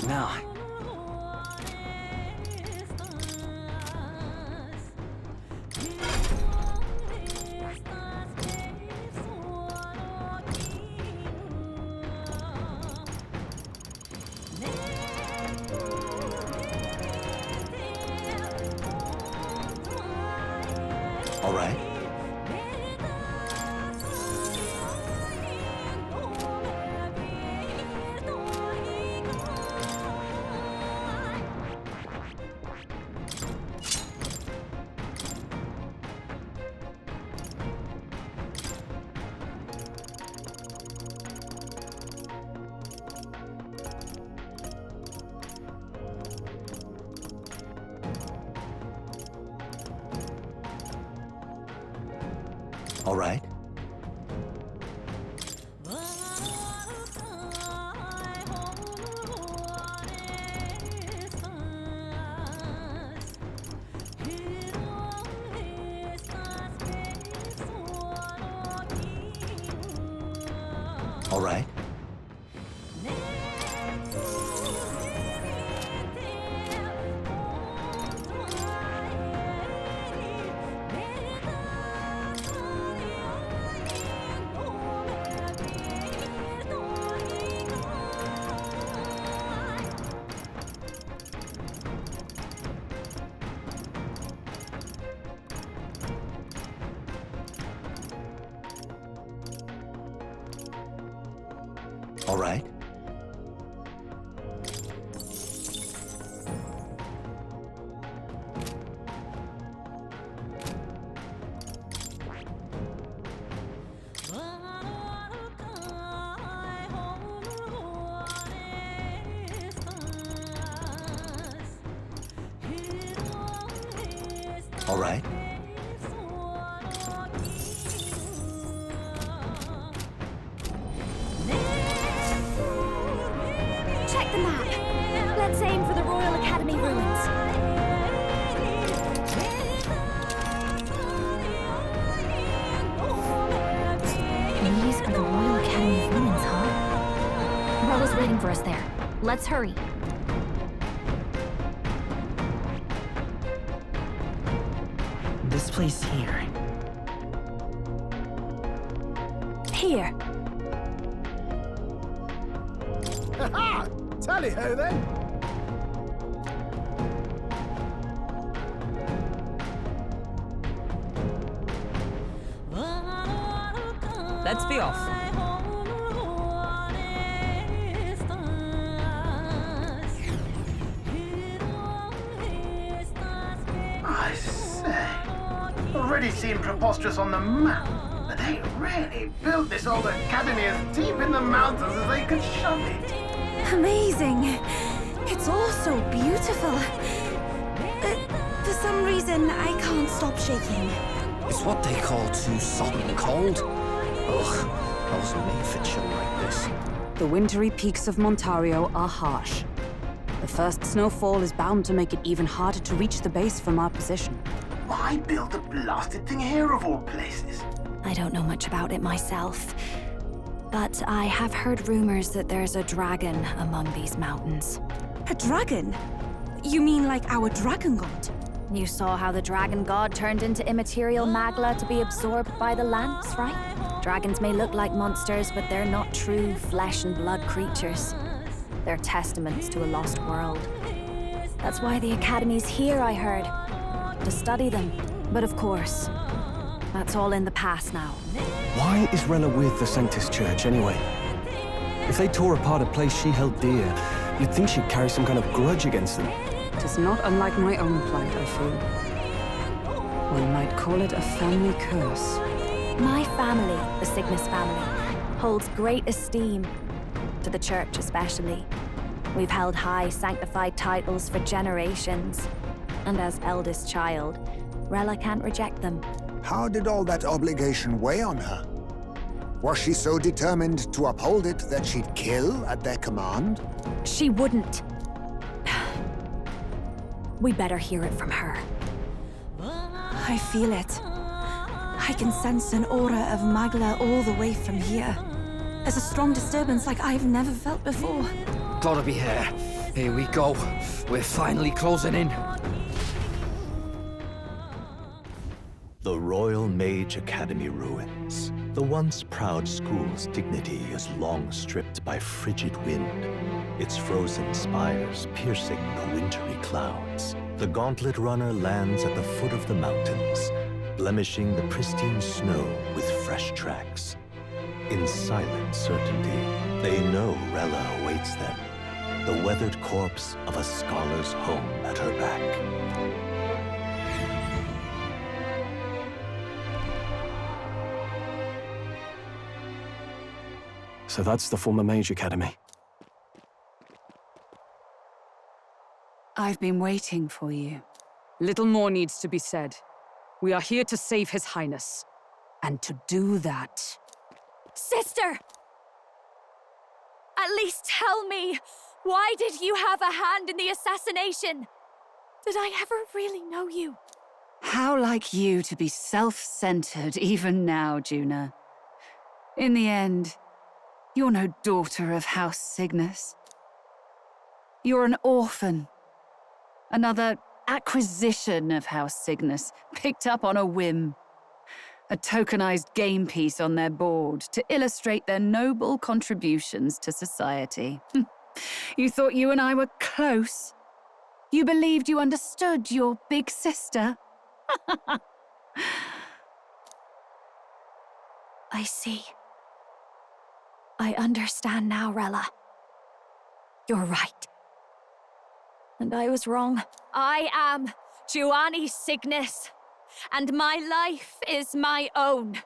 goes now? All right. All right. All right. All right. All right. Check the map. Let's aim for the Royal Acaddmy Ruins. These are the Royal Acaddmy Ruins, huh? Rella's waiting for us there. Let's hurry. This place here. Here. Ha-ha! Tally-ho then! Let's be off. I say, already seemed preposterous on the map, but they really built this old academy as deep in the mountains as they could shove it. Amazing. It's all so beautiful. For some reason, I can't stop shaking. It's what they call too sudden and cold. Ugh, I wasn't made for chill like this. The wintry peaks of Montario are harsh. The first snowfall is bound to make it even harder to reach the base from our position. Why build a blasted thing here of all places? I don't know much about it myself, but I have heard rumors that there's a dragon among these mountains. A dragon? You mean like our dragon god? You saw how the dragon god turned into immaterial magla to be absorbed by the lance, right? Dragons may look like monsters, but they're not true flesh and blood creatures. They're testaments to a lost world. That's why the Academy's here, I heard. To study them. But of course, that's all in the past now. Why is Rella with the Sanctus Church, anyway? If they tore apart a place she held dear, you'd think she'd carry some kind of grudge against them. It is not unlike my own plight, I feel. One might call it a family curse. My family, the Cygnus family, holds great esteem, to the Church especially. We've held high sanctified titles for generations, and as eldest child, Rella can't reject them. How did all that obligation weigh on her? Was she so determined to uphold it that she'd kill at their command? She wouldn't. We'd better hear it from her. I feel it. I can sense an aura of Magla all the way from here. There's a strong disturbance like I've never felt before. Gotta be here. Here we go. We're finally closing in. The Royal Acaddmy Ruins. The once proud school's dignity is long stripped by frigid wind, its frozen spires piercing the wintry clouds. The gauntlet runner lands at the foot of the mountains, blemishing the pristine snow with fresh tracks. In silent certainty, they know Rella awaits them, the weathered corpse of a scholar's home at her back. So that's the former Mage Academy. I've been waiting for you. Little more needs to be said. We are here to save His Highness. And to do that... Sister! At least tell me, why did you have a hand in the assassination? Did I ever really know you? How like you to be self-centered even now, Juna. In the end, you're no daughter of House Cygnus. You're an orphan. Another acquisition of House Cygnus, picked up on a whim. A tokenized game piece on their board to illustrate their noble contributions to society. You thought you and I were close? You believed you understood your big sister? I see. I understand now, Rella. You're right. And I was wrong. I am Giovanni Cygnus, and my life is my own.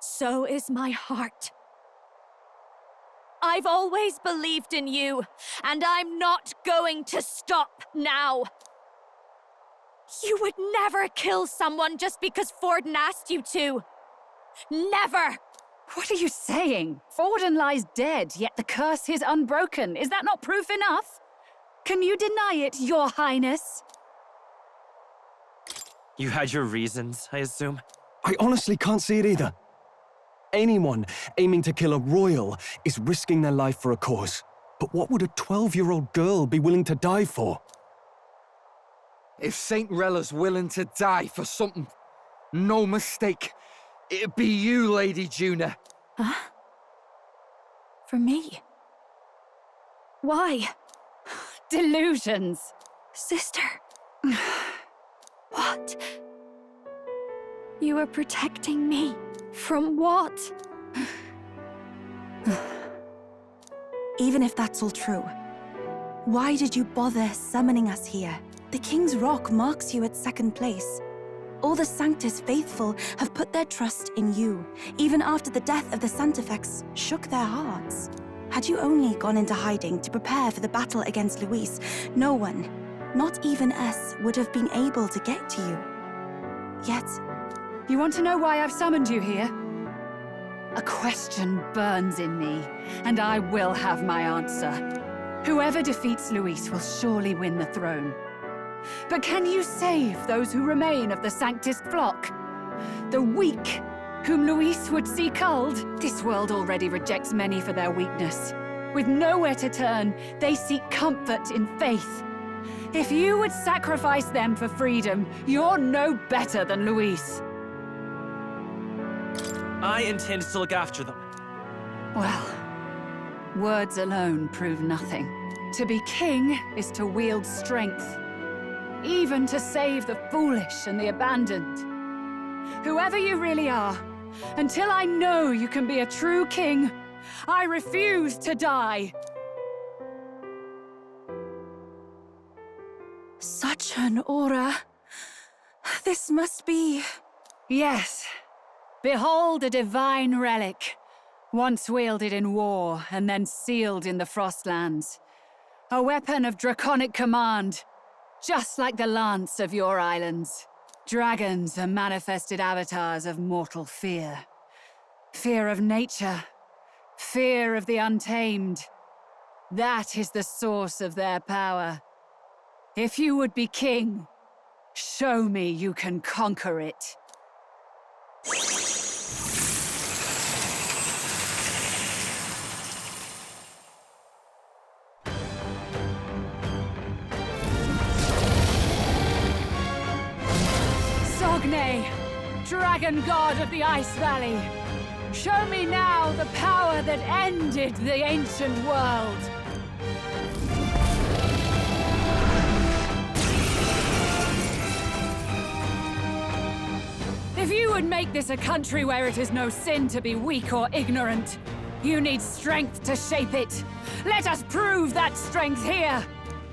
So is my heart. I've always believed in you, and I'm not going to stop now. You would never kill someone just because Forden asked you to. Never! What are you saying? Forden lies dead, yet the curse is unbroken. Is that not proof enough? Can you deny it, Your Highness? You had your reasons, I assume? I honestly can't see it either. Anyone aiming to kill a royal is risking their life for a cause. But what would a 12-year-old girl be willing to die for? If Saint Rella's willing to die for something, no mistake, it'd be you, Lady Juna. Huh? For me? Why? Delusions. Sister. What? You are protecting me from what? Even if that's all true, why did you bother summoning us here? The King's Rock marks you at second place. All the Sanctus faithful have put their trust in you, even after the death of the Santifex shook their hearts. Had you only gone into hiding to prepare for the battle against Luis, no one, not even us, would have been able to get to you. Yet... You want to know why I've summoned you here? A question burns in me, and I will have my answer. Whoever defeats Luis will surely win the throne. But can you save those who remain of the Sanctus flock? The weak, whom Luis would see culled? This world already rejects many for their weakness. With nowhere to turn, they seek comfort in faith. If you would sacrifice them for freedom, you're no better than Luis. I intend to look after them. Well, words alone prove nothing. To be king is to wield strength, even to save the foolish and the abandoned. Whoever you really are, until I know you can be a true king, I refuse to die. Such an aura. This must be... Yes. Behold a divine relic, once wielded in war and then sealed in the Frostlands. A weapon of draconic command, just like the lance of your islands. Dragons are manifested avatars of mortal fear. Fear of nature, fear of the untamed. That is the source of their power. If you would be king, show me you can conquer it. Sogne, dragon god of the Ice Valley. Show me now the power that ended the ancient world. If you would make this a country where it is no sin to be weak or ignorant, you need strength to shape it. Let us prove that strength here.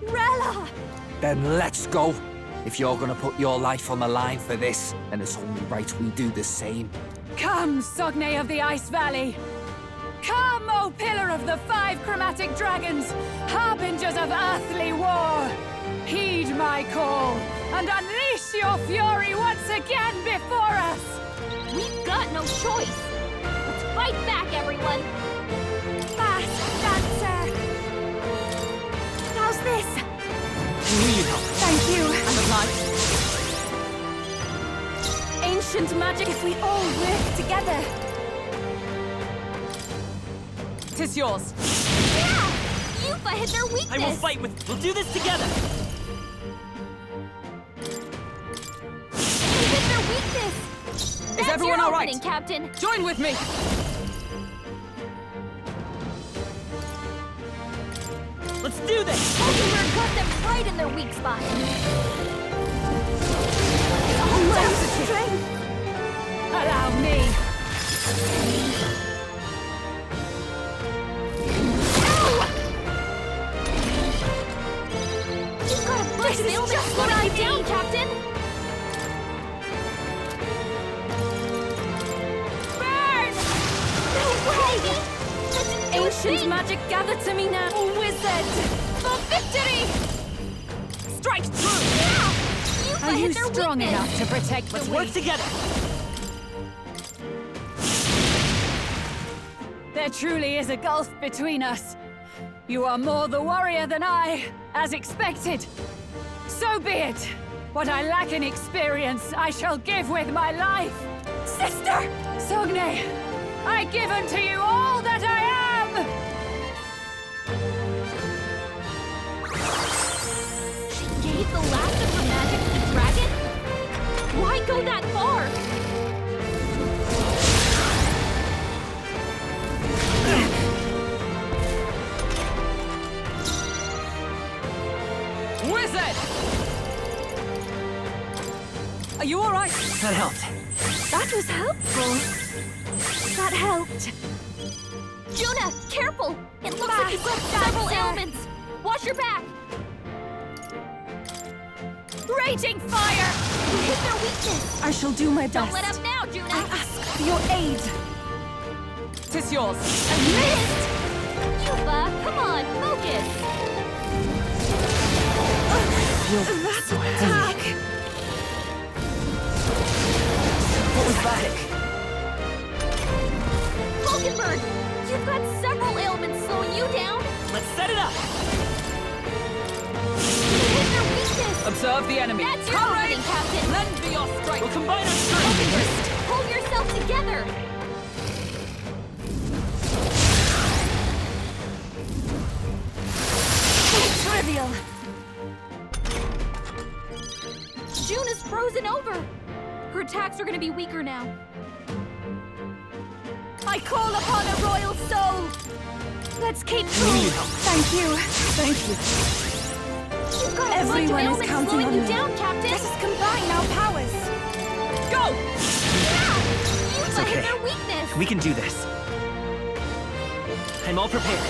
Rella! Then let's go. If you're gonna put your life on the line for this, then it's only right we do the same. Come, Sogne of the Ice Valley. Come, O Pillar of the 5 chromatic dragons, harbingers of earthly war. Heed my call, and unleash your fury once again before us! We've got no choice! Let's fight back, everyone! Fast, how's this? I knew you'd help. Thank you. I'm obliged. Ancient magic if we all work together. 'Tis yours. Yeah! Yufa hit their weakness! I will fight with. We'll do this together. We hit their weakness! Is That's everyone your all right? opening, Captain! Join with me! Let's do this! Altabury got them right in their weak spot! Allow me! You've got a bunch of ailments slowing you down, Captain! Burn! No way! That didn't do a Ancient thing! magic, gather to me now, wizard! For victory! Strike true! Yeah! Yufa Are you hit their strong weakness! enough to protect Let's the work weak? together. There truly is a gulf between us. You are more the warrior than I, as expected. So be it. What I lack in experience, I shall give with my life. Sister! Sogne, I give unto you all that I am! She gave the last of her magic to the dragon? Why go that far? Wizard! Are you all right? That helped. That was helpful. That helped. Juna, careful! It looks like you've got several ailments! Watch your back! Raging fire! You hit their weakness! I shall do my Don't best. let up now, Juna! I ask for your aid. 'Tis yours. I missed! Yufa, come on, focus! That attack! What was that? Falkenberg! You've got several ailments slowing you down! Let's set it up. You hit their weakness! Observe the enemy. That's your Hurry! opening, Captain! Lend me your strength. We'll combine our strength. Just hold yourself together! Trivial. Juna's frozen over! Her attacks are gonna be weaker now. I call upon a royal soul. Let's keep I knew cool. you'd help. Thank you. Thank you. You've got a bunch of Everyone is ailments counting slowing on you me. down, Captain! Let us combine our powers. Go! Yeah! Yufa okay. hit their weakness! We can do this. I'm all prepared.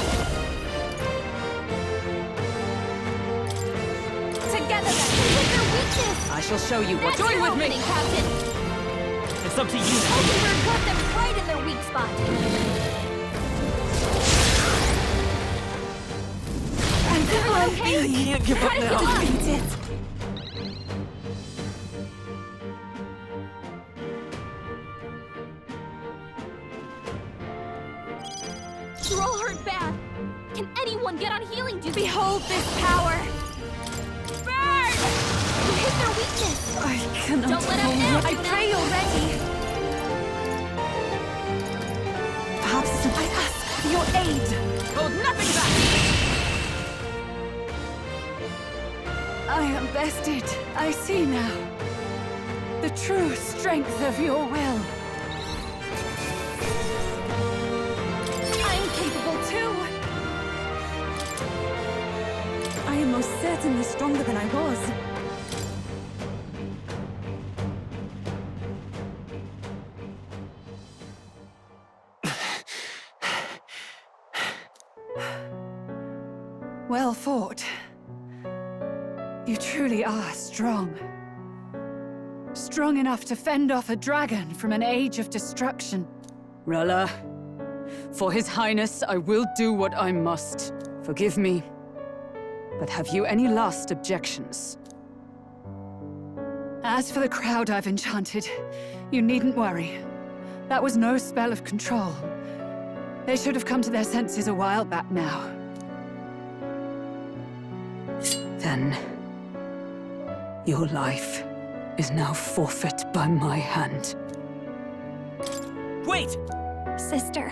Together then. You hit their weakness! I shall show you what. That's Join your with me. opening, Captain! It's up to you now. Altabury got them right in their weak spot! Everyone okay? You can't give up Gotta now. give up. Beat it. You're all hurt bad! Can anyone get on healing duty? Behold this power. Burn! You hit their weakness! I cannot Don't let up hold now, it. I Juna. pray you're ready. Perhaps I ask for your aid. Hold nothing back. I am bested. I see now. The the true strength of your will. I'm capable too. I am most certainly stronger than I was. Well fought. You truly are strong. Strong enough to fend off a dragon from an age of destruction. Rella, for His Highness, I will do what I must. Forgive me. But have you any last objections? As for the crowd I've enchanted, you needn't worry. That was no spell of control. They should have come to their senses a while back now. Then, your life is now forfeit by my hand. Wait! Sister,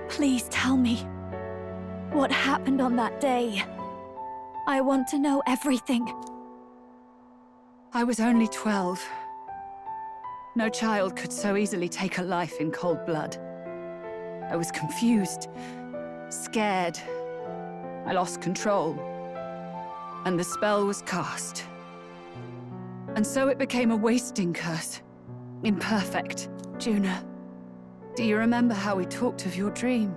please tell me. What happened on that day? I want to know everything. I was only 12. No child could so easily take a life in cold blood. I was confused, scared. I lost control. And the spell was cast. And so it became a wasting curse. Imperfect. Juna, do you remember how we talked of your dream?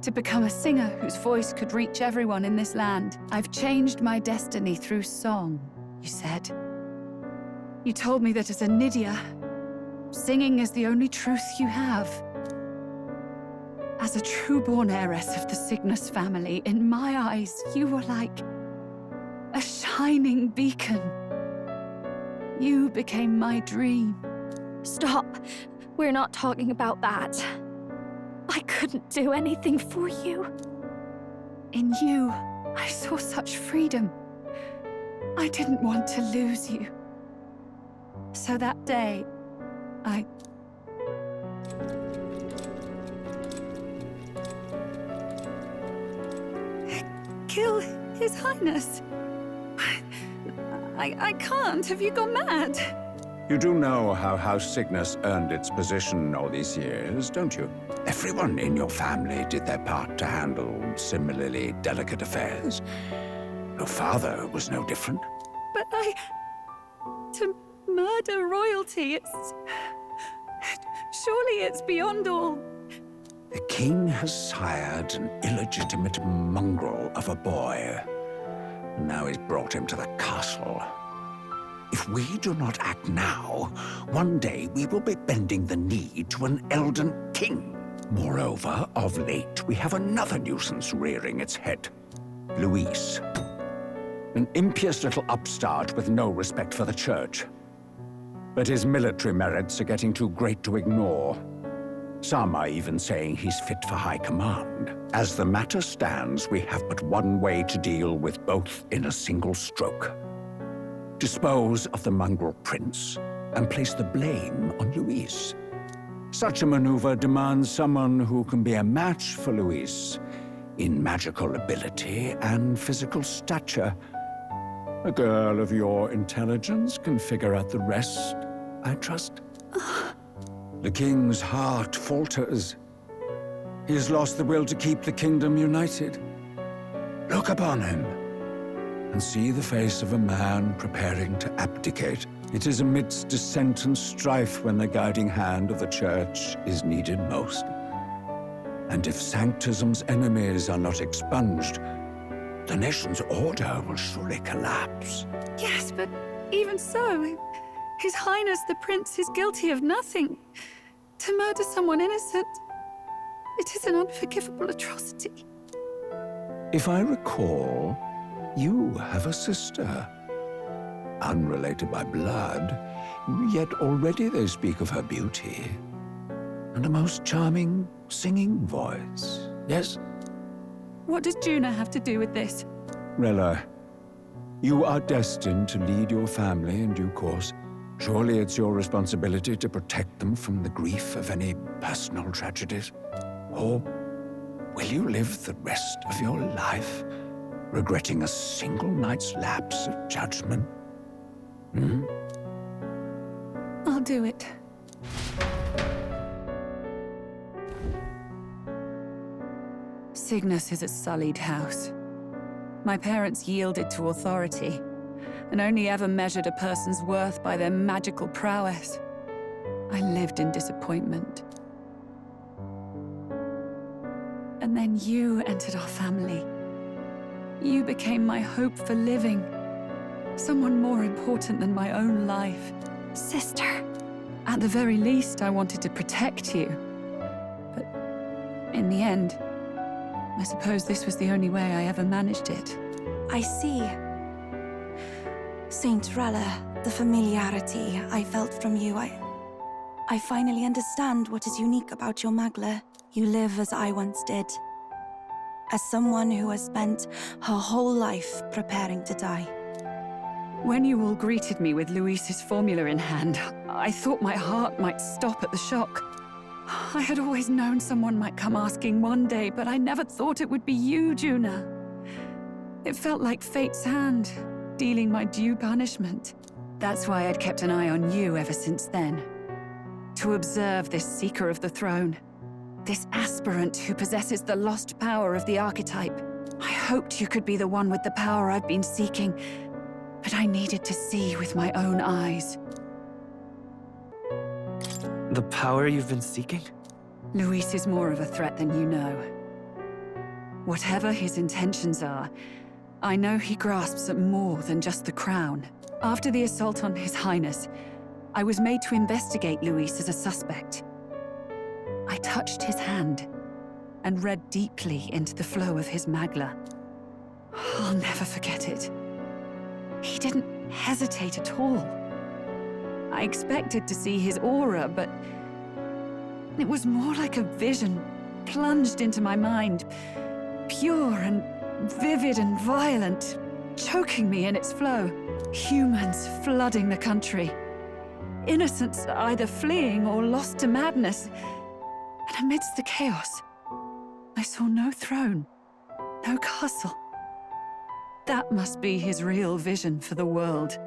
To become a singer whose voice could reach everyone in this land. I've changed my destiny through song, you said. You told me that as a Nydia, singing is the only truth you have. As a true-born heiress of the Cygnus family, in my eyes, you were like a shining beacon. You became my dream. Stop. We're not talking about that. I couldn't do anything for you. In you, I saw such freedom. I didn't want to lose you. So that day, I... kill His Highness. I can't. Have you gone mad? You do know how House Cygnus earned its position all these years, don't you? Everyone in your family did their part to handle similarly delicate affairs. Your father was no different. But to murder royalty, it's... surely it's beyond all. The king has sired an illegitimate mongrel of a boy. Now he's brought him to the castle. If we do not act now, one day we will be bending the knee to an Elden king. Moreover, of late, we have another nuisance rearing its head. Luis. An impious little upstart with no respect for the church. But his military merits are getting too great to ignore. Some are even saying he's fit for high command. As the matter stands, we have but one way to deal with both in a single stroke. Dispose of the mongrel prince and place the blame on Luis. Such a maneuver demands someone who can be a match for Luis in magical ability and physical stature. A girl of your intelligence can figure out the rest, I trust. The king's heart falters. He has lost the will to keep the kingdom united. Look upon him and see the face of a man preparing to abdicate. It is amidst dissent and strife when the guiding hand of the church is needed most. And if Sanctism's enemies are not expunged, the nation's order will surely collapse. Yes, but even so, His Highness the Prince is guilty of nothing. To murder someone innocent, it is an unforgivable atrocity. If I recall, you have a sister. Unrelated by blood, yet already they speak of her beauty. And a most charming singing voice, yes? What does Juna have to do with this? Rella, you are destined to lead your family in due course. Surely it's your responsibility to protect them from the grief of any personal tragedies. Or will you live the rest of your life regretting a single night's lapse of judgment? do it. Cygnus is a sullied house. My parents yielded to authority, and only ever measured a person's worth by their magical prowess. I lived in disappointment. And then you entered our family. You became my hope for living. Someone more important than my own life. Sister. At the very least, I wanted to protect you. But in the end, I suppose this was the only way I ever managed it. I see. Saint Rella, the familiarity I felt from you, I finally understand what is unique about your Magla. You live as I once did. As someone who has spent her whole life preparing to die. When you all greeted me with Luis's formula in hand, I thought my heart might stop at the shock. I had always known someone might come asking one day, but I never thought it would be you, Juna. It felt like fate's hand, dealing my due punishment. That's why I'd kept an eye on you ever since then. To observe this seeker of the throne. This aspirant who possesses the lost power of the archetype. I hoped you could be the one with the power I've been seeking, but I needed to see with my own eyes. The power you've been seeking? Luis is more of a threat than you know. Whatever his intentions are, I know he grasps at more than just the crown. After the assault on His Highness, I was made to investigate Luis as a suspect. I touched his hand and read deeply into the flow of his Magla. I'll never forget it. He didn't hesitate at all. I expected to see his aura, but it was more like a vision plunged into my mind, pure and vivid and violent, choking me in its flow. Humans flooding the country. Innocents either fleeing or lost to madness. And amidst the chaos, I saw no throne, no castle. That must be his real vision for the world.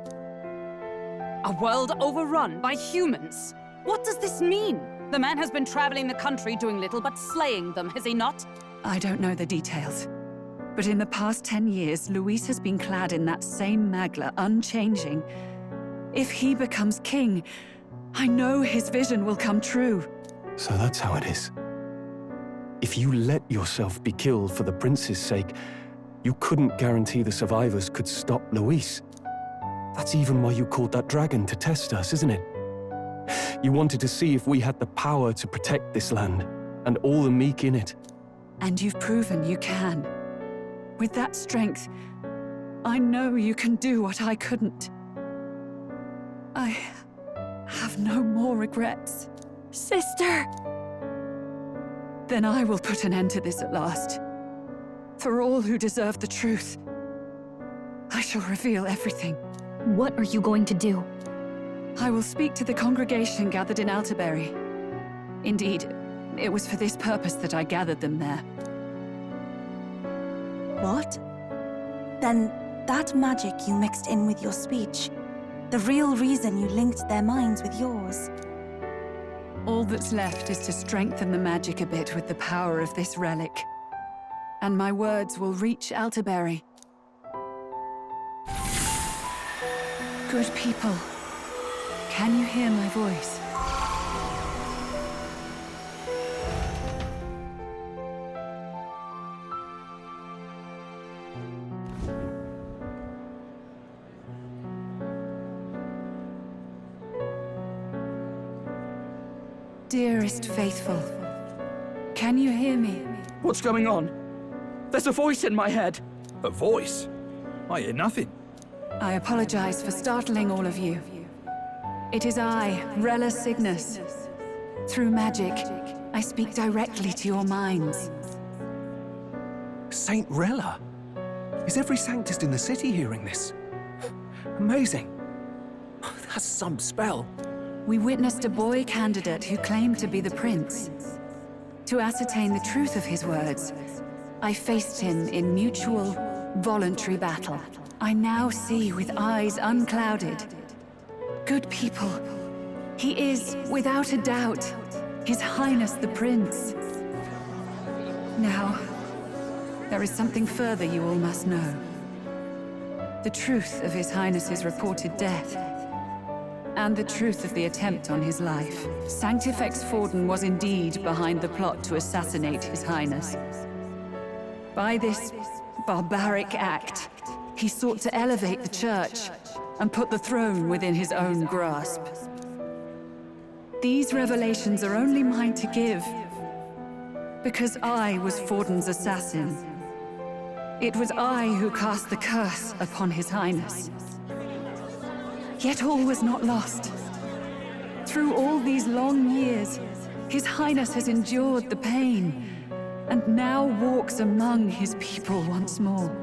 A world overrun by humans? What does this mean? The man has been traveling the country doing little but slaying them, has he not? I don't know the details. But in the past 10 years, Luis has been clad in that same Magla, unchanging. If he becomes king, I know his vision will come true. So that's how it is. If you let yourself be killed for the prince's sake, you couldn't guarantee the survivors could stop Luis. That's even why you called that dragon to test us, isn't it? You wanted to see if we had the power to protect this land, and all the meek in it. And you've proven you can. With that strength, I know you can do what I couldn't. I have no more regrets. Sister! Then I will put an end to this at last. For all who deserve the truth, I shall reveal everything. What are you going to do? I will speak to the congregation gathered in Altabury. Indeed, it was for this purpose that I gathered them there. What? Then that magic you mixed in with your speech, the real reason you linked their minds with yours. All that's left is to strengthen the magic a bit with the power of this relic. And my words will reach Altabury. Good people, can you hear my voice? Dearest faithful, can you hear me? What's going on? There's a voice in my head. A voice? I hear nothing. I apologize for startling all of you. It is I, Rella Cygnus. Through magic, I speak directly to your minds. Saint Rella? Is every Sanctist in the city hearing this? Amazing. That's some spell. We witnessed a boy candidate who claimed to be the prince. To ascertain the truth of his words, I faced him in mutual, voluntary battle. I now see with eyes unclouded. Good people, He is, without a doubt, His Highness the Prince. Now, there is something further you all must know. The truth of His Highness's reported death, and the truth of the attempt on his life. Sanctifex Forden was indeed behind the plot to assassinate His Highness. By this barbaric act, he sought to elevate the Church and put the throne within his own grasp. These revelations are only mine to give, because I was Forden's assassin. It was I who cast the curse upon His Highness. Yet all was not lost. Through all these long years, His Highness has endured the pain, and now walks among his people once more.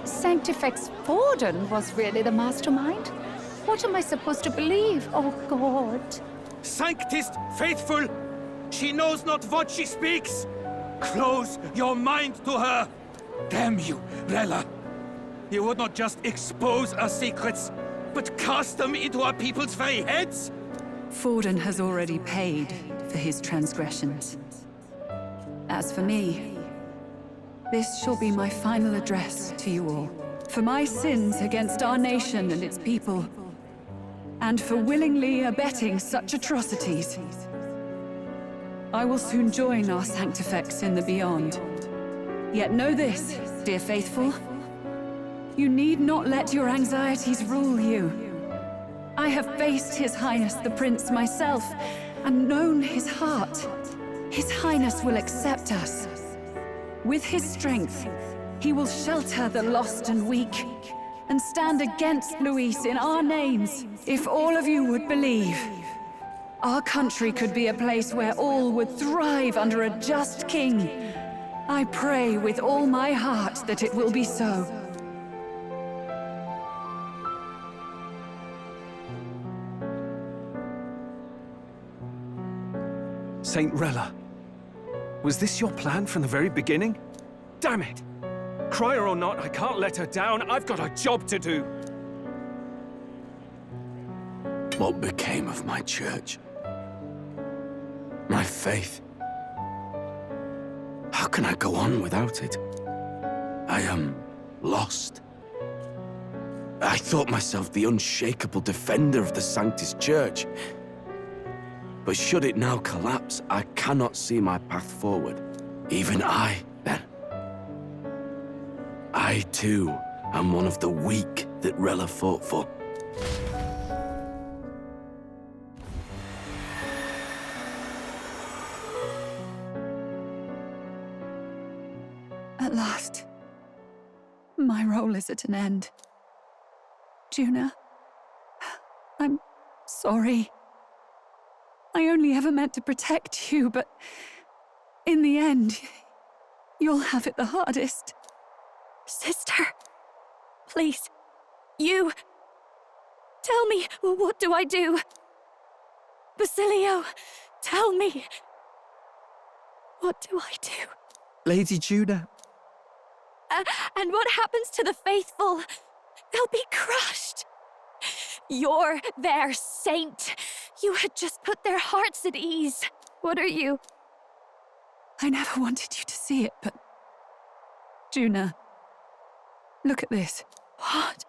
Sanctifex Forden was really the mastermind? What am I supposed to believe? Oh, God. Sanctist faithful! She knows not what she speaks! Close your mind to her! Damn you, Rella! You would not just expose our secrets, but cast them into our people's very heads? Forden has already paid for his transgressions. As for me, this shall be my final address to you all. For my sins against our nation and its people, and for willingly abetting such atrocities, I will soon join our Sanctifex in the beyond. Yet know this, dear faithful, you need not let your anxieties rule you. I have faced His Highness the Prince myself, and known his heart. His Highness will accept us. With his strength, he will shelter the lost and weak, and stand against Luis in our names. If all of you would believe, our country could be a place where all would thrive under a just king. I pray with all my heart that it will be so. Saint Rella, was this your plan from the very beginning? Damn it! Crier or not, I can't let her down. I've got a job to do. What became of my church? My faith? How can I go on without it? I am lost. I thought myself the unshakable defender of the Sanctus Church. But should it now collapse, I cannot see my path forward. Even I, then. I, too, am one of the weak that Rella fought for. At last, my role is at an end. Juna, I'm sorry. I only ever meant to protect you, but in the end, you'll have it the hardest. Sister, please, you... Tell me, what do I do? Basilio, tell me. What do I do? Lady Juna. And what happens to the faithful? They'll be crushed. You're their saint. You had just put their hearts at ease. What are you? I never wanted you to see it, but... Juna, look at this. What?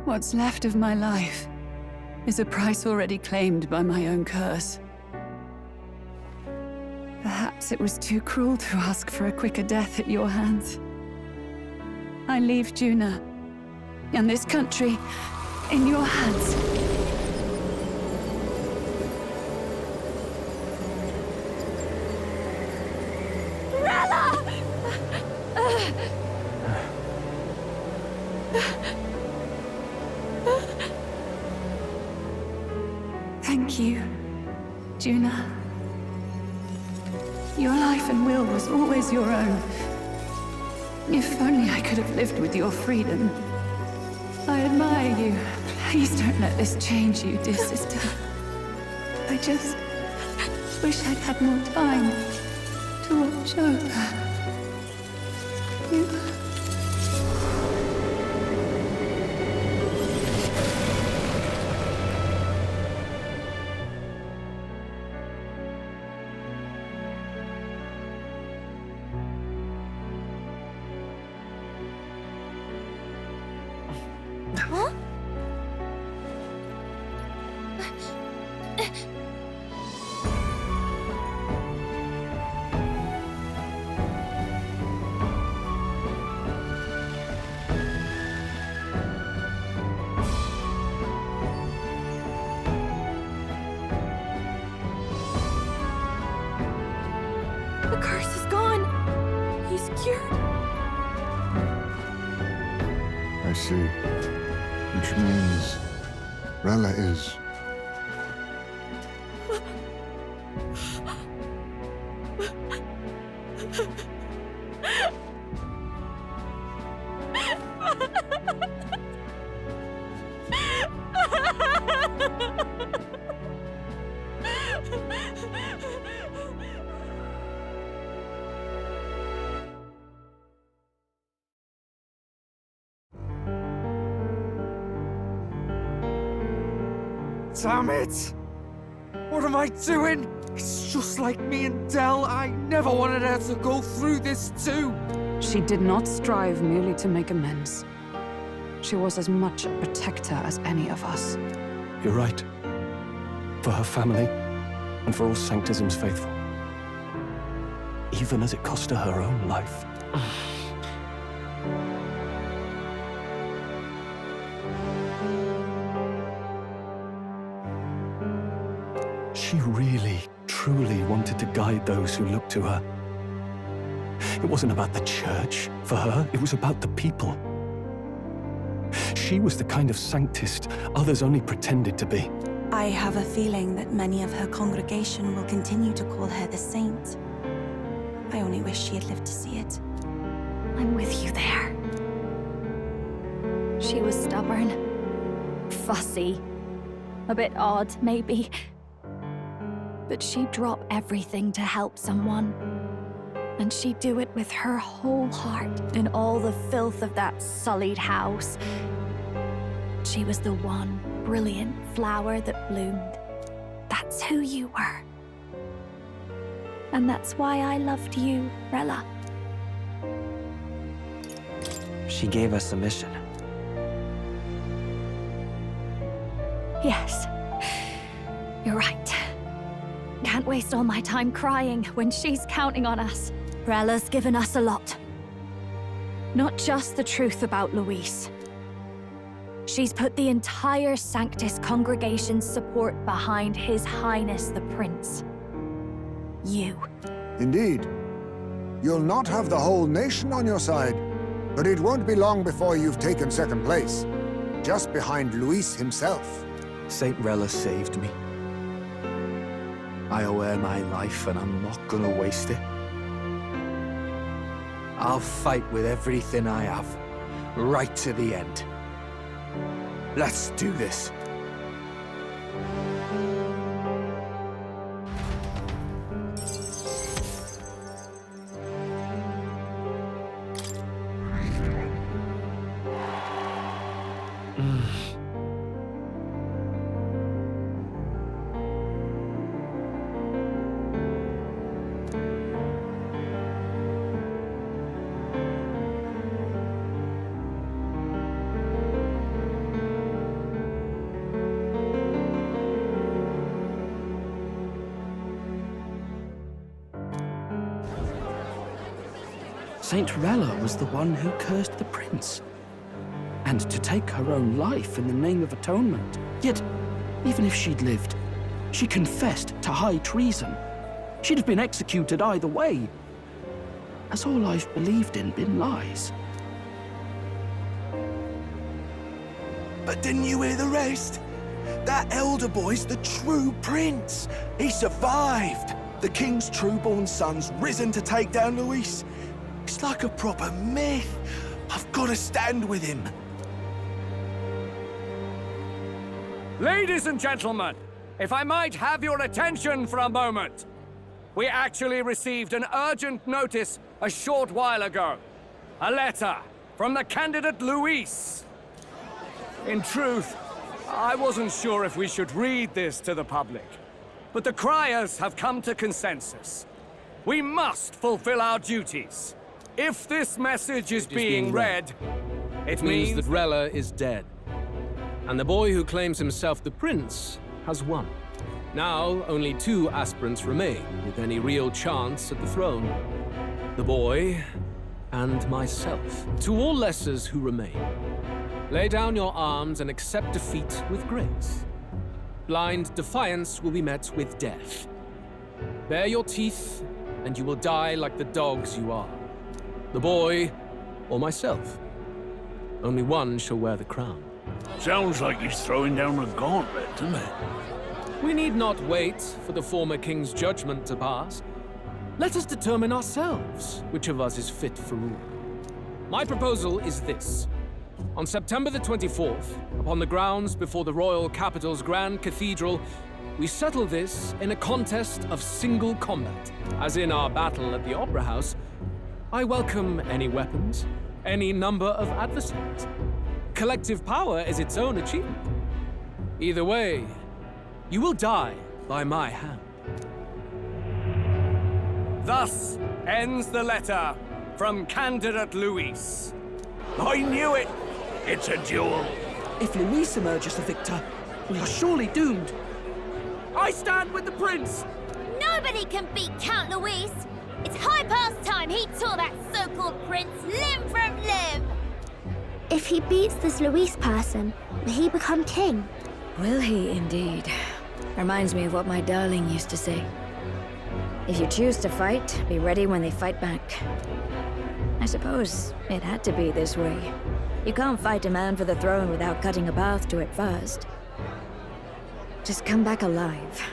What's left of my life is a price already claimed by my own curse. Perhaps it was too cruel to ask for a quicker death at your hands. I leave Juna and this country in your hands. Rella! Thank you, Juna. Your life and will was always your own. If only I could have lived with your freedom. I admire you. Please don't let this change you, dear sister. I just wish I'd had more time to watch over. Huh? The curse is gone. He's cured. I see. Which means Rella is... Damn it! What am I doing? It's just like me and Dell. I never wanted her to go through this too. She did not strive merely to make amends. She was as much a protector as any of us. You're right. For her family, and for all Sanctism's faithful. Even as it cost her her own life. She really, truly wanted to guide those who looked to her. It wasn't about the church, for her, it was about the people. She was the kind of Sanctist others only pretended to be. I have a feeling that many of her congregation will continue to call her the saint. I only wish she had lived to see it. I'm with you there. She was stubborn, fussy, a bit odd, maybe. But she'd drop everything to help someone. And she'd do it with her whole heart in all the filth of that sullied house. She was the one brilliant flower that bloomed. That's who you were. And that's why I loved you, Rella. She gave us a mission. Yes. You're right. Can't waste all my time crying when she's counting on us. Rella's given us a lot. Not just the truth about Luis. She's put the entire Sanctus congregation's support behind His Highness the Prince. You. Indeed. You'll not have the whole nation on your side, but it won't be long before you've taken second place, just behind Luis himself. Saint Rella saved me. I owe her my life, and I'm not gonna waste it. I'll fight with everything I have, right to the end. Let's do this. Saint Rella was the one who cursed the prince. And to take her own life in the name of atonement. Yet, even if she'd lived, she confessed to high treason. She'd have been executed either way. Has all I've believed in been lies? But didn't you hear the rest? That elder boy's the true prince. He survived. The king's true-born son's risen to take down Luis. It's like a proper myth. I've got to stand with him. Ladies and gentlemen, if I might have your attention for a moment. We actually received an urgent notice a short while ago. A letter from the candidate Luis. In truth, I wasn't sure if we should read this to the public, but the criers have come to consensus. We must fulfill our duties. If this message is being read, it means that Rella is dead. And the boy who claims himself the prince has won. Now, only 2 aspirants remain with any real chance at the throne. The boy and myself. To all lessers who remain, lay down your arms and accept defeat with grace. Blind defiance will be met with death. Bare your teeth, and you will die like the dogs you are. The boy, or myself. Only one shall wear the crown. Sounds like he's throwing down the gauntlet, doesn't it? We need not wait for the former king's judgment to pass. Let us determine ourselves which of us is fit for rule. My proposal is this. On September the 24th, upon the grounds before the royal capital's grand cathedral, we settle this in a contest of single combat. As in our battle at the Opera House, I welcome any weapons, any number of adversaries. Collective power is its own achievement. Either way, you will die by my hand. Thus ends the letter from candidate Luis. I knew it! It's a duel. If Luis emerges the victor, we are surely doomed. I stand with the prince! Nobody can beat Count Luis! It's high past time he tore that so-called prince limb from limb! If he beats this Luis person, will he become king? Will he indeed? Reminds me of what my darling used to say. If you choose to fight, be ready when they fight back. I suppose it had to be this way. You can't fight a man for the throne without cutting a path to it first. Just come back alive.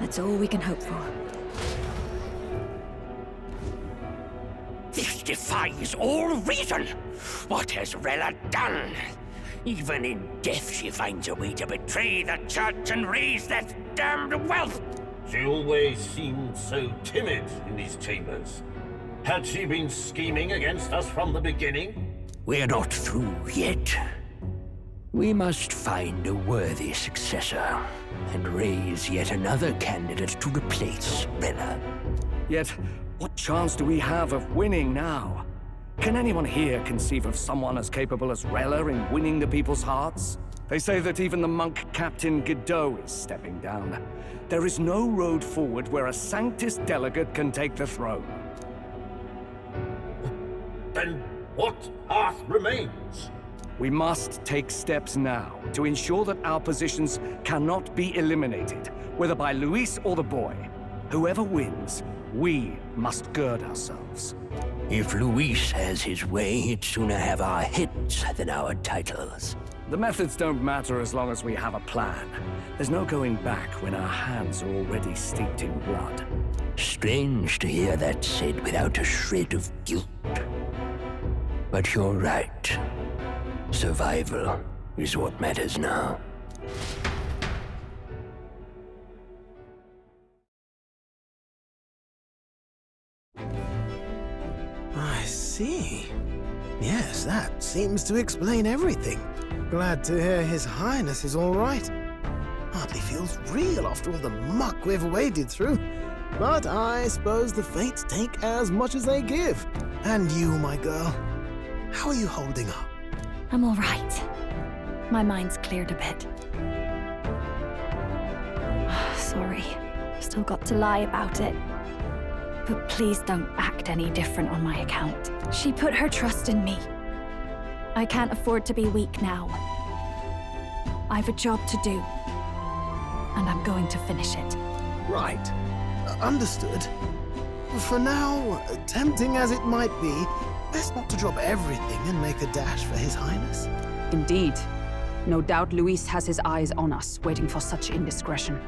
That's all we can hope for. This defies all reason. What has Rella done? Even in death she finds a way to betray the church and raise that damned wealth. She always seemed so timid in these chambers. Had she been scheming against us from the beginning? We're not through yet. We must find a worthy successor and raise yet another candidate to replace Rella. Yet, what chance do we have of winning now? Can anyone here conceive of someone as capable as Rella in winning the people's hearts? They say that even the monk Captain Godot is stepping down. There is no road forward where a Sanctus delegate can take the throne. Then what path remains? We must take steps now to ensure that our positions cannot be eliminated, whether by Luis or the boy. Whoever wins, we must gird ourselves. If Luis has his way, he'd sooner have our heads than our titles. The methods don't matter as long as we have a plan. There's no going back when our hands are already steeped in blood. Strange to hear that said without a shred of guilt. But you're right. Survival is what matters now. I see. Yes, that seems to explain everything. Glad to hear His Highness is all right. Hardly feels real after all the muck we've waded through. But I suppose the fates take as much as they give. And you, my girl, how are you holding up? I'm all right. My mind's cleared a bit. Sorry. Still got to lie about it. But please don't act any different on my account. She put her trust in me. I can't afford to be weak now. I've a job to do. And I'm going to finish it. Right. Understood. For now, tempting as it might be, best not to drop everything and make a dash for His Highness. Indeed. No doubt Luis has his eyes on us, waiting for such indiscretion.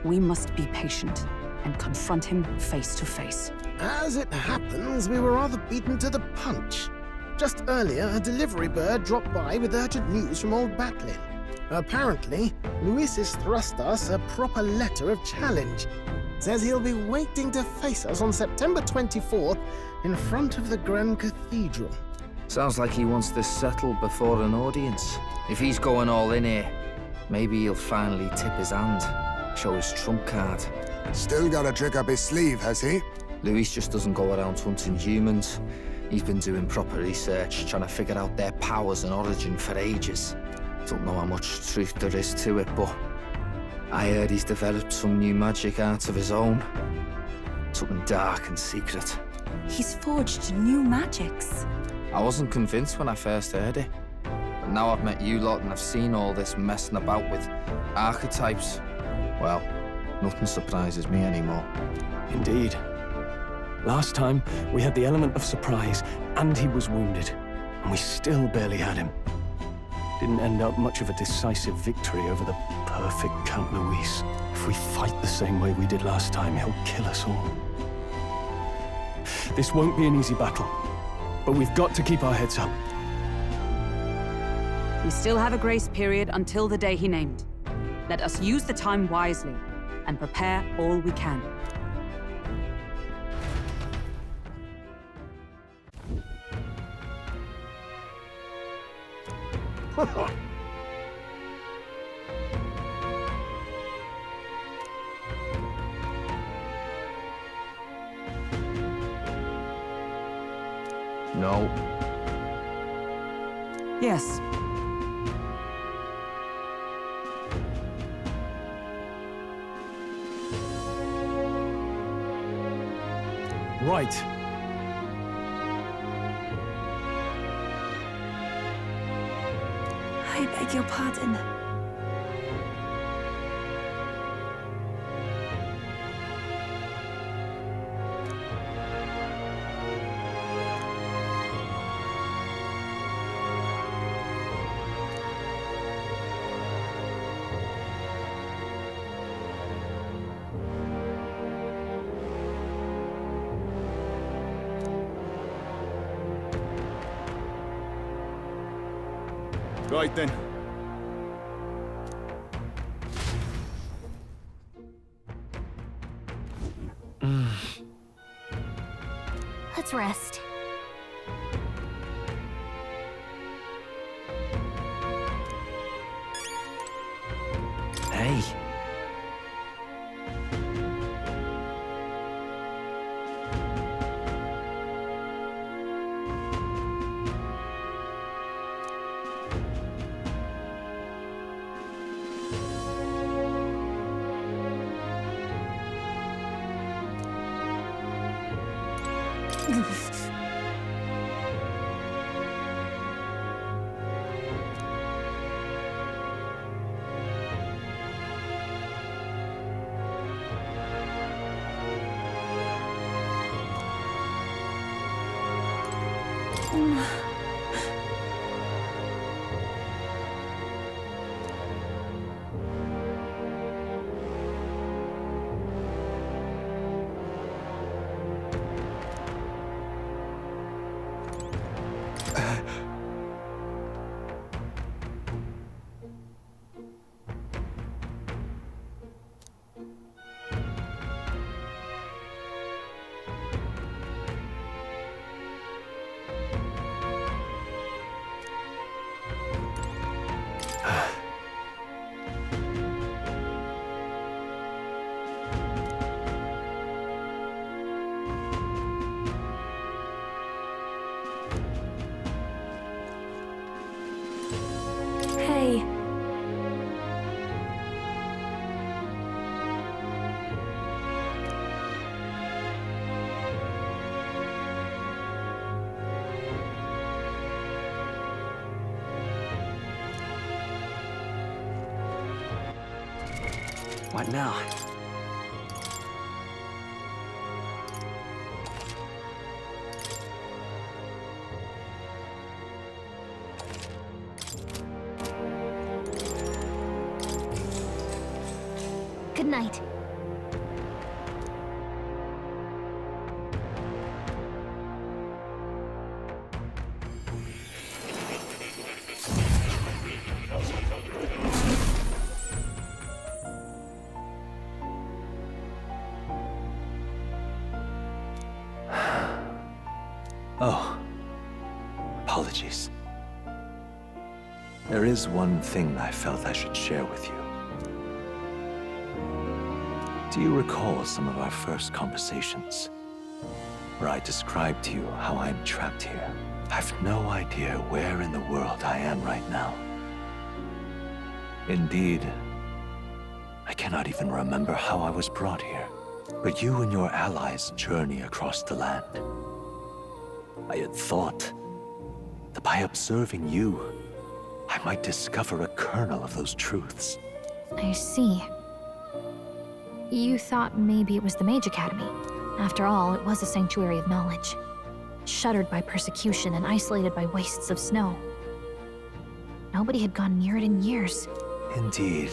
We must be patient and confront him face to face. As it happens, we were rather beaten to the punch. Just earlier, a delivery bird dropped by with urgent news from Old Batlin. Apparently, Luis has thrust us a proper letter of challenge. Says he'll be waiting to face us on September 24th in front of the Grand Cathedral. Sounds like he wants this settled before an audience. If he's going all in here, maybe he'll finally tip his hand, show his trump card. Still got a trick up his sleeve, has he? Luis just doesn't go around hunting humans. He's been doing proper research, trying to figure out their powers and origin for ages. Don't know how much truth there is to it, but I heard he's developed some new magic art of his own. Something dark and secret. He's forged new magics. I wasn't convinced when I first heard it. But now I've met you lot and I've seen all this messing about with archetypes. Well, nothing surprises me anymore. Indeed. Last time, we had the element of surprise, and he was wounded. And we still barely had him. Didn't end up much of a decisive victory over the perfect Count Luis. If we fight the same way we did last time, he'll kill us all. This won't be an easy battle, but we've got to keep our heads up. We still have a grace period until the day he named. Let us use the time wisely and prepare all we can. No. Yes. Right. I beg your pardon. Right then. Let's rest. Hey. Hey. What now? Good night. Oh. Apologies. There is one thing I felt I should share with you. Do you recall some of our first conversations? Where I described to you how I'm trapped here? I've no idea where in the world I am right now. Indeed, I cannot even remember how I was brought here. But you and your allies journey across the land. I had thought that by observing you, I might discover a kernel of those truths. I see. You thought maybe it was the Mage Academy. After all, it was a sanctuary of knowledge. Shuttered by persecution and isolated by wastes of snow. Nobody had gone near it in years. Indeed.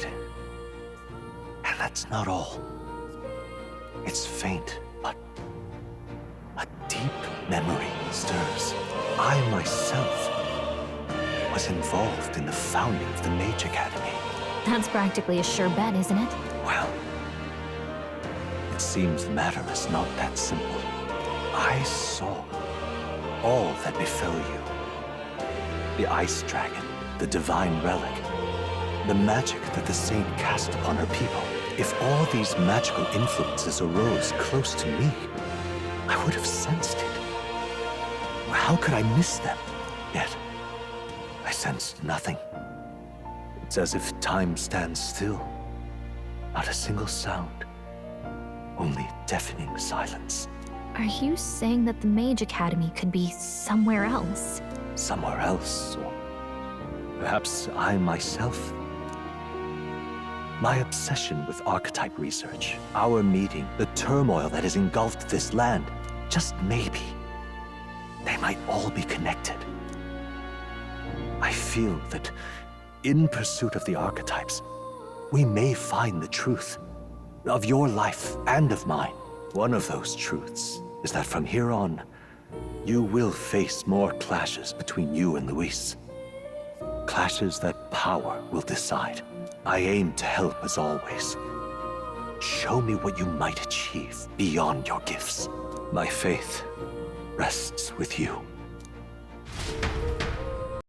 And that's not all. It's faint, but a deep memory stirs. I myself was involved in the founding of the Mage Academy. That's practically a sure bet, isn't it? Well, it seems the matter is not that simple. I saw all that befell you. The Ice Dragon, the Divine Relic, the magic that the Saint cast upon her people. If all these magical influences arose close to me, I would have sensed it. How could I miss them? Yet, I sensed nothing. It's as if time stands still. Not a single sound. Only deafening silence. Are you saying that the Mage Academy could be somewhere else? Somewhere else, or perhaps I myself? My obsession with archetype research, our meeting, the turmoil that has engulfed this land, just maybe, they might all be connected. I feel that in pursuit of the archetypes, we may find the truth of your life and of mine. One of those truths is that from here on, you will face more clashes between you and Luis. Clashes that power will decide. I aim to help as always. Show me what you might achieve beyond your gifts. My faith rests with you.